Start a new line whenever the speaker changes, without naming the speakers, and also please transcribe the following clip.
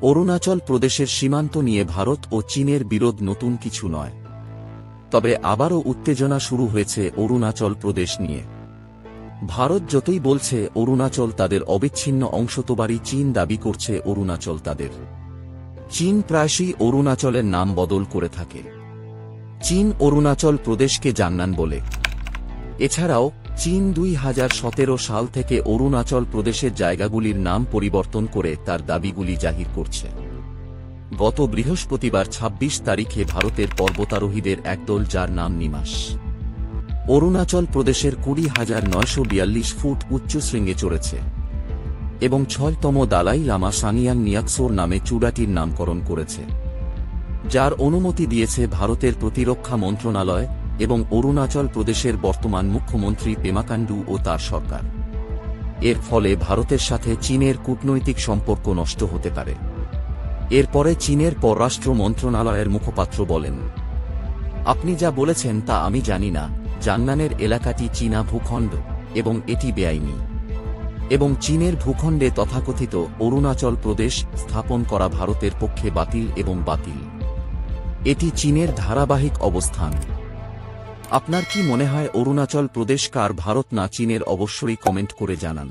অরুণাচল প্রদেশের সীমান্ত নিয়ে ভারত ও চীনের বিরোধ নতুন কিছু নয়। তবে আবারও উত্তেজনা শুরু হয়েছে অরুণাচল প্রদেশ নিয়ে। ভারত যতই বলছে অরুণাচল তাদের অবিচ্ছিন্ন অংশ, তবারই চীন দাবি করছে অরুণাচল তাদের। চীন প্রায়শই অরুণাচলের নাম বদল করে থাকে। চীন অরুণাচল প্রদেশকে জান্নান বলে। এছাড়াও চীন 2017 সাল থেকে অরুণাচল প্রদেশের জায়গাগুলির নাম পরিবর্তন করে তার দাবিগুলি জাহির করছে। গত বৃহস্পতিবার 26 তারিখে ভারতের পর্বতারোহীদের একদল, যার নাম নিমাস, অরুণাচল প্রদেশের 20,942 ফুট উচ্চ শৃঙ্গে চড়েছে এবং 6তম দালাই লামা সাংয়াং নিয়াকসোর নামে চূড়াটির নামকরণ করেছে, যার অনুমতি দিয়েছে ভারতের প্রতিরক্ষা মন্ত্রণালয় এবং অরুণাচল প্রদেশের বর্তমান মুখ্যমন্ত্রী পেমা খান্ডু ও তার সরকার। এর ফলে ভারতের সাথে চীনের কূটনৈতিক সম্পর্ক নষ্ট হতে পারে। এরপরে চীনের পররাষ্ট্র মন্ত্রণালয়ের মুখপাত্র বলেন, আপনি যা বলেছেন তা আমি জানি না। জান্নানের এলাকাটি চীনা ভূখণ্ড এবং এটি বেআইনি, এবং চীনের ভূখণ্ডে তথাকথিত অরুণাচল প্রদেশ স্থাপন করা ভারতের পক্ষে বাতিল এবং বাতিল। এটি চীনের ধারাবাহিক অবস্থান। আপনার কি মনে হয় অরুণাচল প্রদেশ কার, ভারত না চীনের? অবশ্যই কমেন্ট করে জানান।